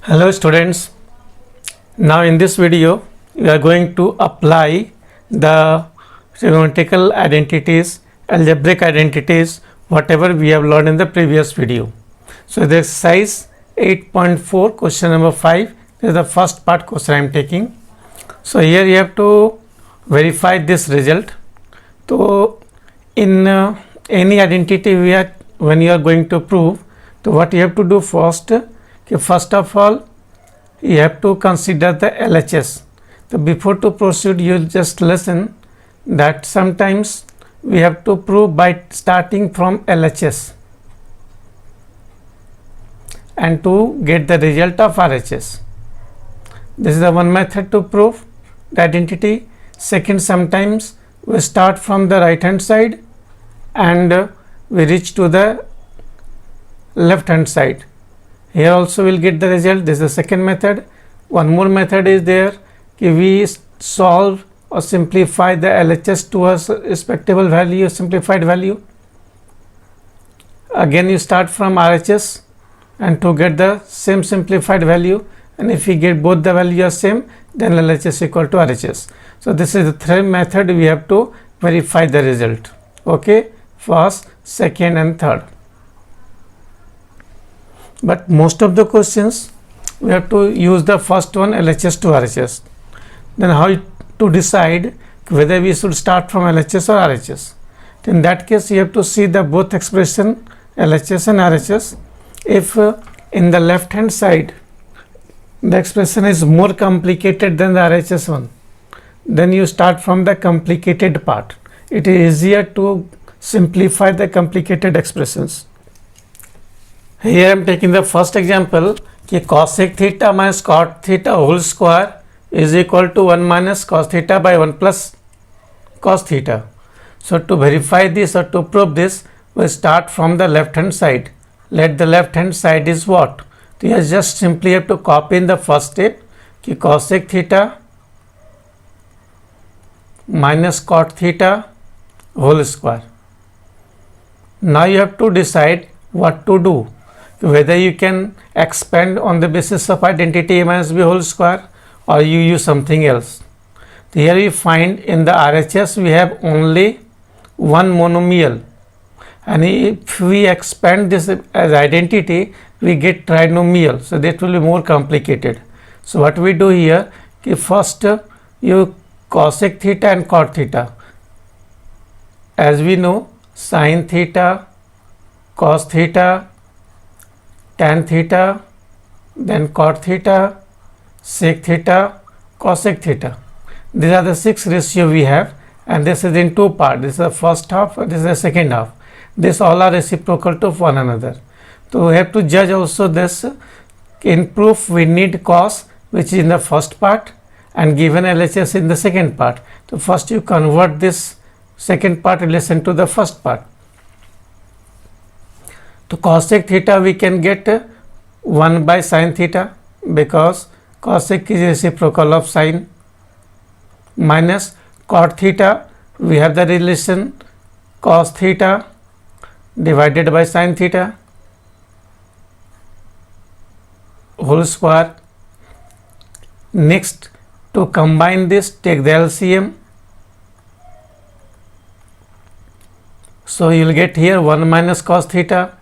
Hello students, now in this video we are going to apply the trigonometrical identities, algebraic identities, whatever we have learned in the previous video. So the exercise 8.4 question number 5, this is the first part question I am taking. So here you have to verify this result. So in any identity when you are going to prove, so what you have to do first of all you have to consider the LHS. So before to proceed, you just listen that sometimes we have to prove by starting from LHS and to get the result of RHS. This is the one method to prove the identity. Second, sometimes we start from the right hand side and we reach to the left hand side. Here also we will get the result. This is the second method. One more method is there, we solve or simplify the LHS to a respectable value, simplified value. Again you start from RHS and to get the same simplified value, and if we get both the value are same, then LHS equal to RHS. So this is the third method we have to verify the result. Okay, first, second and third. But most of the questions we have to use the first one, LHS to RHS. Then how to decide whether we should start from LHS or RHS? In that case you have to see the both expression LHS and RHS. If in the left hand side the expression is more complicated than the RHS one, then you start from the complicated part. It is easier to simplify the complicated expressions. Here I am taking the first example, cosec theta minus cot theta whole square is equal to 1 minus cos theta by 1 plus cos theta. So to verify this or to prove this, we start from the left hand side. Let the left hand side is what? So you just simply have to copy in the first step, cosec theta minus cot theta whole square. Now you have to decide what to do, whether you can expand on the basis of identity a minus b whole square or you use something else. Here we find in the RHS we have only one monomial, and if we expand this as identity we get trinomial, so that will be more complicated. So what we do here, first you cosec theta and cot theta. As we know, sin theta, cos theta, tan theta, then cot theta, sec theta, cosec theta. These are the 6 ratio we have, and this is in two parts. This is the first half, this is the second half. This all are reciprocal to one another. So we have to judge also this. In proof we need cos, which is in the first part, and given LHS in the second part. So first you convert this second part relation to the first part. To cosec theta we can get 1 by sin theta, because cosec is reciprocal of sin, minus cot theta we have the relation cos theta divided by sin theta whole square. Next, to combine this, take the LCM. So you will get here 1 minus cos theta.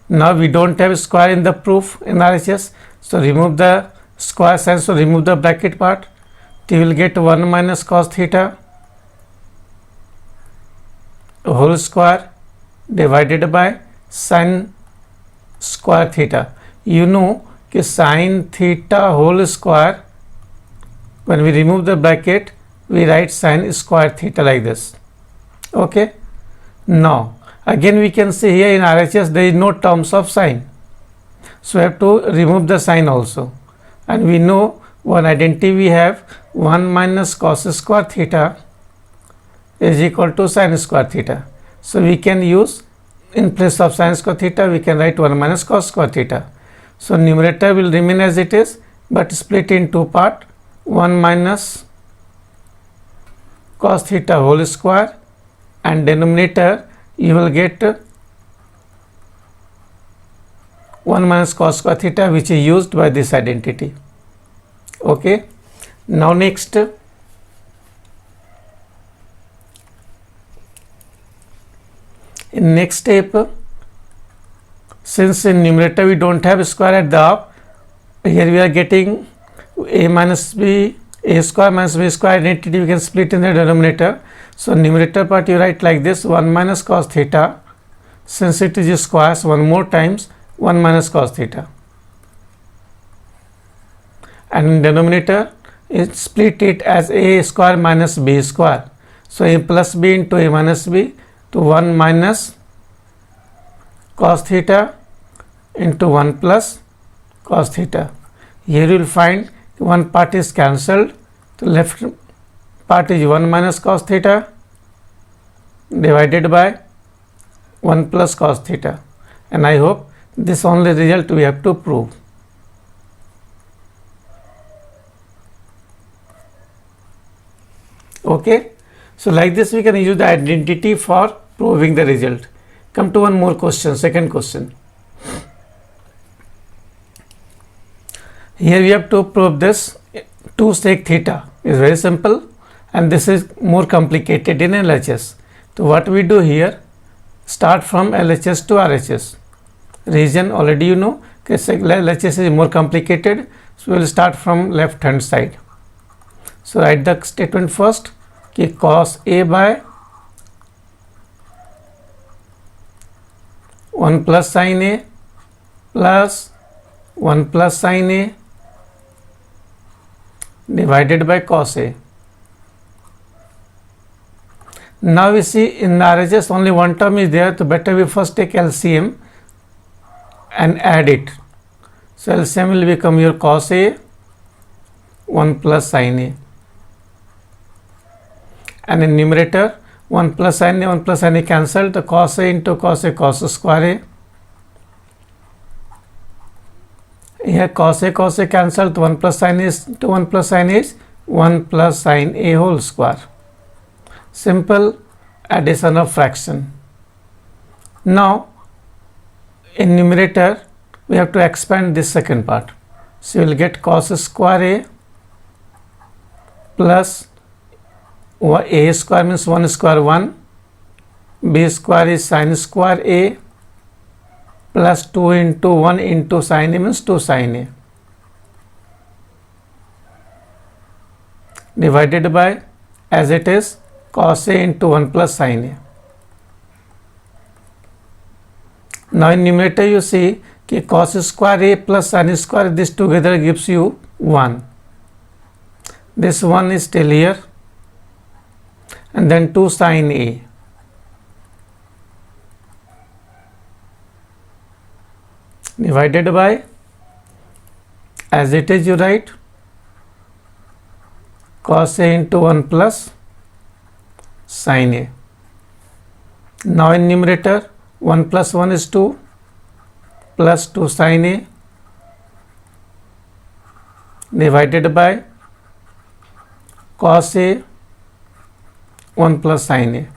Now we don't have square in the proof in RHS, so remove the square sign, so remove the bracket part. You will get 1 minus cos theta whole square divided by sin square theta. You know कि sin theta whole square, when we remove the bracket we write sin square theta like this. Okay, now again we can see here in RHS there is no terms of sin, so we have to remove the sign also, and we know one identity we have 1 minus cos square theta is equal to sin square theta. So we can use, in place of sin square theta we can write 1 minus cos square theta. So numerator will remain as it is, but split in two part, 1 minus cos theta whole square, and denominator you will get 1 minus cos square theta, which is used by this identity. Okay, now next, in next step, since in numerator we don't have square at the up, here we are getting a minus b, a square minus b square identity we can split in the denominator. So numerator part you write like this, 1 minus cos theta, since it is squares, one more times 1 minus cos theta, and in denominator it split it as a square minus b square. So a plus b into a minus b to 1 minus cos theta into 1 plus cos theta. Here you will find one part is cancelled, the left part is 1 minus cos theta divided by 1 plus cos theta, and I hope this only result we have to prove. Okay, so like this we can use the identity for proving the result. Come to one more question, second question. Here we have to prove this 2 sec theta is very simple, and this is more complicated in LHS. So what we do here, start from LHS to RHS. Region already you know, LHS is more complicated, so we will start from left hand side. So write the statement first, कि cos a by 1 plus sin a plus 1 plus sin a divided by cos a. Now we see in RHS only one term is there, so better we first take LCM and add it. So LCM will become your cos a 1 plus sin a, and in numerator 1 plus sin a cancelled, the cos a into cos a cos square a. Here cos a cancelled, 1 plus sin is to 1 plus sin is 1 plus sin a whole square. Simple addition of fraction. Now in numerator we have to expand this second part. So you will get cos square a plus a square means 1 square 1, b square is sin square a plus 2 into 1 into sin a means 2 sin a divided by, as it is, cos a into 1 plus sin a. Now in numerator you see कि cos square a plus sin square, this together gives you 1. This 1 is still here, and then 2 sin a divided by, as it is you write cos a into 1 plus sin a. Now in numerator 1 plus 1 is 2 plus 2 sin a divided by cos a 1 plus sin a.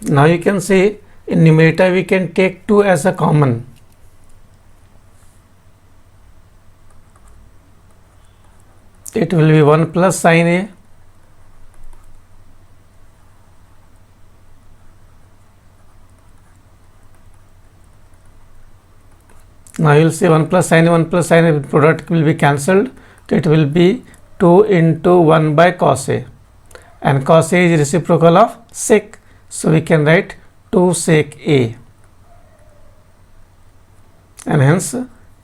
Now you can say in numerator we can take 2 as a common. It will be 1 plus sin a now you will see 1 plus sin a product will be cancelled, so it will be 2 into 1 by cos a, and cos a is reciprocal of sec, so we can write 2 sec a, and hence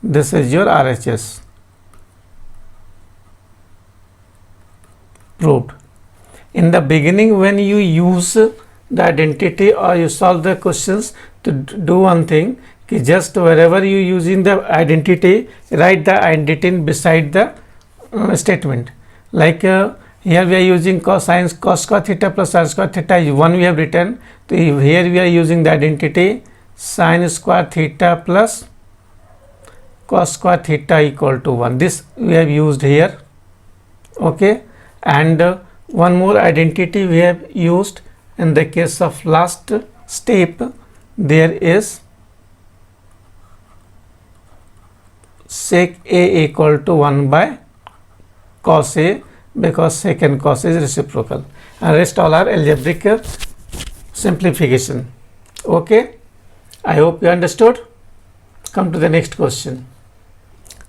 this is your RHS proved. In the beginning when you use the identity or you solve the questions, to do one thing, कि just wherever you using the identity, write the identity beside the statement. Like here we are using cos square theta plus sin square theta is 1 we have written. So here we are using the identity sin square theta plus cos square theta equal to 1. This we have used here. Okay, and one more identity we have used in the case of last step, there is sec A equal to 1 by cos A, because sec and cos is reciprocal, and rest all are algebraic simplification. Okay, I hope you understood. Come to the next question.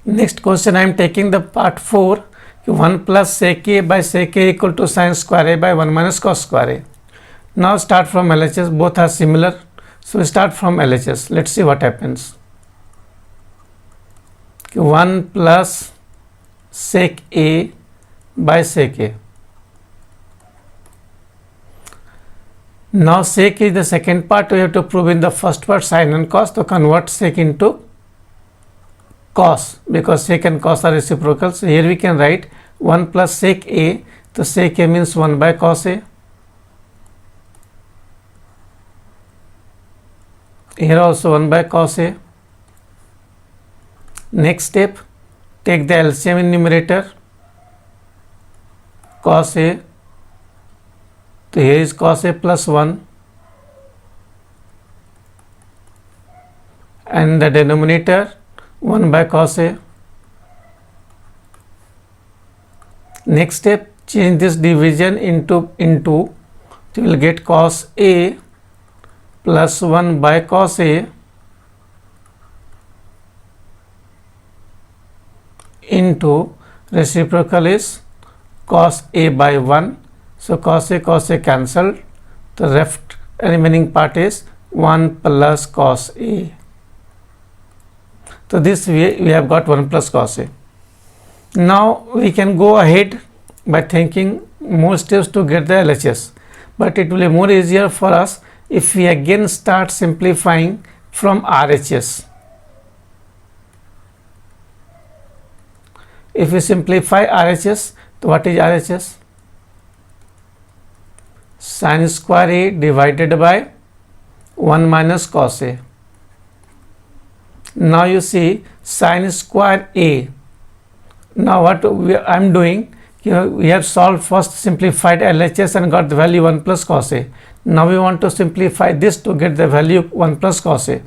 Next question, I am taking the part 4, 1 plus sec A by sec A equal to sin square A by 1 minus cos square A. Now start from LHS, both are similar, so we start from LHS. Let's see what happens. 1 plus sec A by sec A. Now sec is the second part, we have to prove in the first part sin and cos, to convert sec into cos, because sec and cos are reciprocal. So here we can write 1 plus sec A, so sec A means 1 by cos A. Here also 1 by cos A. Next step, take the LCM in numerator, cos A, so here is cos A plus 1, and the denominator 1 by cos A. Next step, change this division into, so you will get cos A plus 1 by cos A into reciprocal is cos A by 1. So cos A cancelled. The remaining part is 1 plus cos A. So this way we have got 1 plus cos A. Now we can go ahead by thinking more steps to get the LHS, but it will be more easier for us if we again start simplifying from RHS. If we simplify RHS, so what is RHS? Sin square A divided by 1 minus cos A. Now you see sin square A. Now what I am doing, we have solved first simplified LHS and got the value 1 plus cos A. Now we want to simplify this to get the value 1 plus cos A.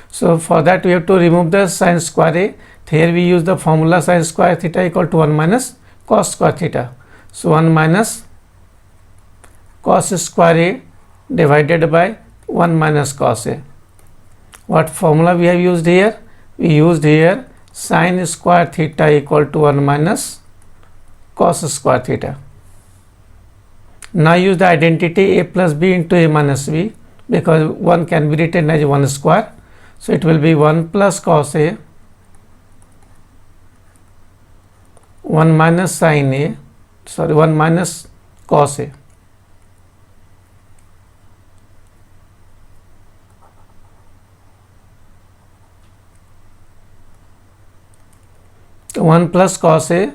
So for that we have to remove the sin square A. Here we use the formula sin square theta equal to 1 minus cos square theta. So 1 minus cos square A divided by 1 minus cos A. What formula we have used here? We used here sin square theta equal to 1 minus cos square theta. Now use the identity A plus B into A minus B, because 1 can be written as 1 square. So it will be 1 plus cos A, 1 minus sin A, 1 minus cos A. So 1 plus cos A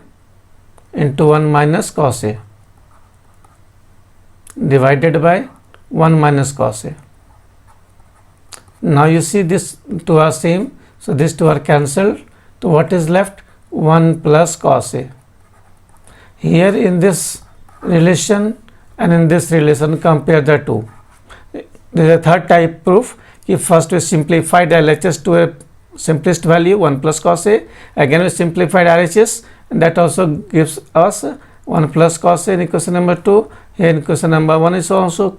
into 1 minus cos A divided by 1 minus cos A. Now you see this two are same, so these two are cancelled. So what is left? 1 plus cos A. Here in this relation and in this relation, compare the two. There is a third type proof. If first we simplified LHS to a simplest value 1 plus cos A, again we simplified RHS, and that also gives us 1 plus cos A in equation number 2. Here in equation number 1 is also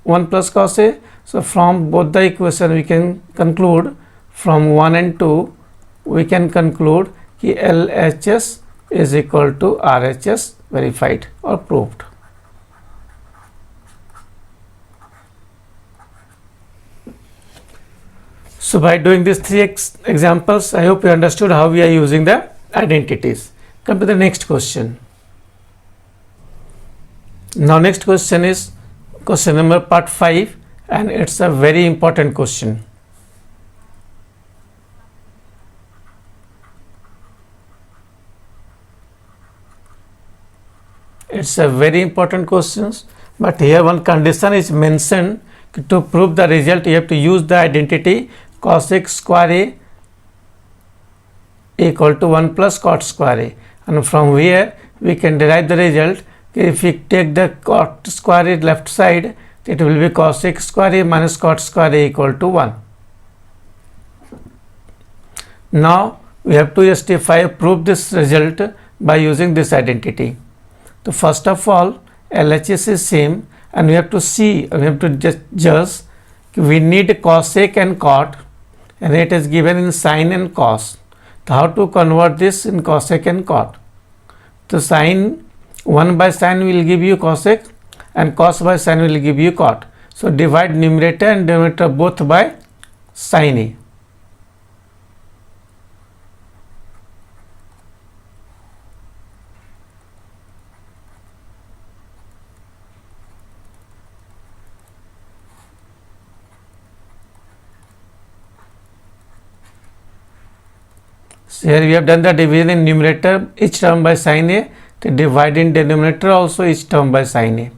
1 plus cos A. So from both the equation we can conclude, from 1 and 2 we can conclude that LHS is equal to RHS, verified or proved. So by doing these three examples, I hope you understood how we are using the identities. Come to the next question. Now next question is question number part 5, and it's a very important question. It's a very important question, but here one condition is mentioned. To prove the result, you have to use the identity cos x square A equal to 1 plus cot square A, and from where we can derive the result. If we take the cot square A left side, it will be cosec square A minus cot square A equal to 1. Now we have to prove this result by using this identity. So first of all, LHS is same, and we have to just judge. We need cosec and cot, and it is given in sine and cos. So how to convert this in cosec and cot? So sine 1 by sine will give you cosec, and cos by sine will give you cot. So divide numerator and denominator both by sine A. So here we have done the division in numerator each term by sine A, to divide in denominator also each term by sine A.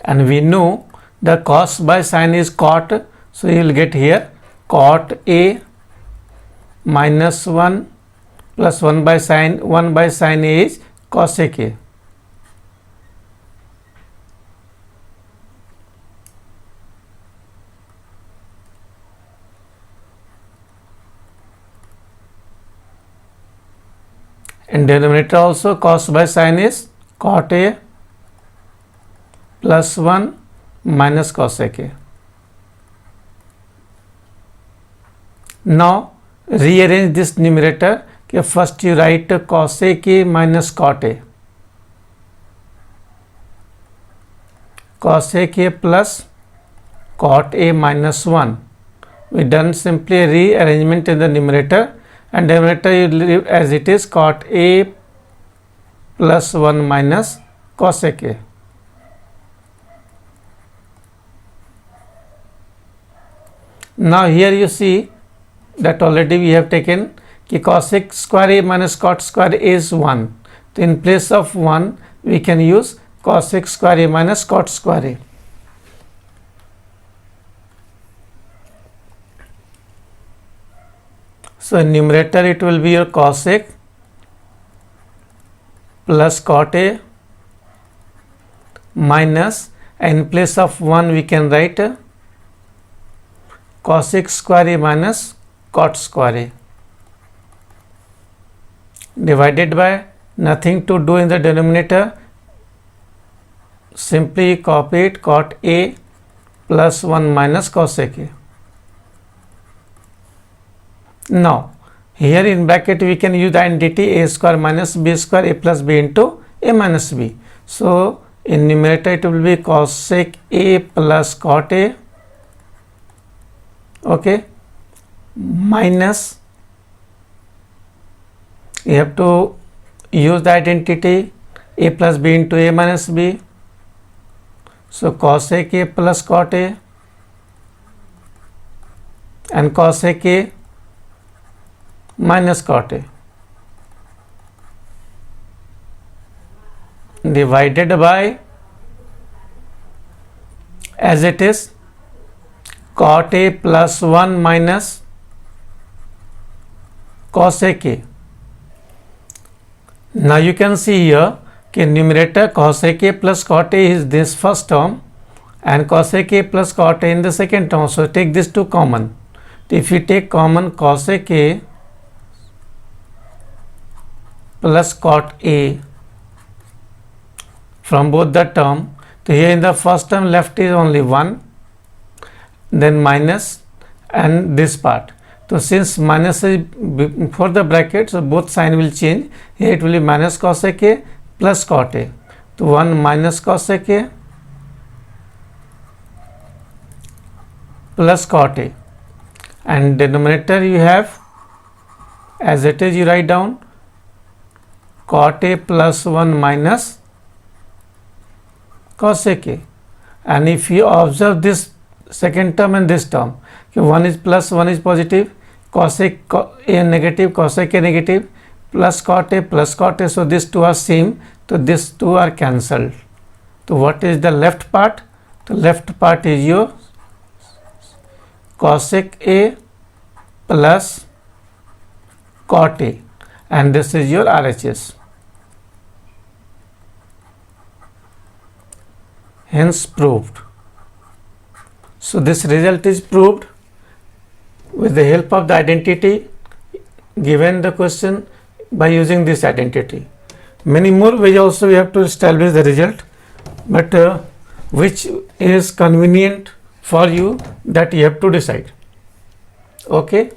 And we know the cos by sine is cot, so you will get here cot A minus 1 plus 1 by sine A is cosec A. And denominator also cos by sine is cot A plus 1 minus cosec A. Now rearrange this numerator. First you write cosec A minus cot A, cosec A plus cot A minus 1. We done simply rearrangement in the numerator, and denominator you leave as it is, cot A plus 1 minus cosec A. Now here you see that already we have taken कि cosec square A minus cot square A is 1. So in place of 1 we can use cosec square A minus cot square A. So in numerator it will be your cosec plus cot A minus, in place of 1 we can write cosec square A minus cot square A, divided by, nothing to do in the denominator, simply copy it, cot A plus 1 minus cosec A. Now here in bracket we can use the identity A square minus B square A plus B into A minus B. So in numerator it will be cosec A plus cot A, okay, minus, you have to use the identity A plus B into A minus B. So cosec A plus cot A and cosec A minus cot A, divided by, as it is, cot A plus 1 minus cosec A. Now you can see here कि numerator cosec A plus cot A is this first term and cosec A plus cot A in the second term. So take these two common. If you take common cosec A plus cot A from both the term, so here in the first term left is only 1, then minus and this part. So since minus is before the bracket, so both sign will change. Here it will be minus cosec A plus cot A. So 1 minus cosec A plus cot A, and denominator you have as it is, you write down cot A plus 1 minus cosec A. And if you observe this second term and this term, 1 is plus, 1 is positive, cosec A negative, cosec A negative, plus cot A plus cot A, so these two are same, so these two are cancelled. So what is the left part? The left part is your cosec A plus cot A, and this is your RHS. Hence proved. So this result is proved with the help of the identity given the question by using this identity. Many more ways also we have to establish the result, but which is convenient for you, that you have to decide. Okay.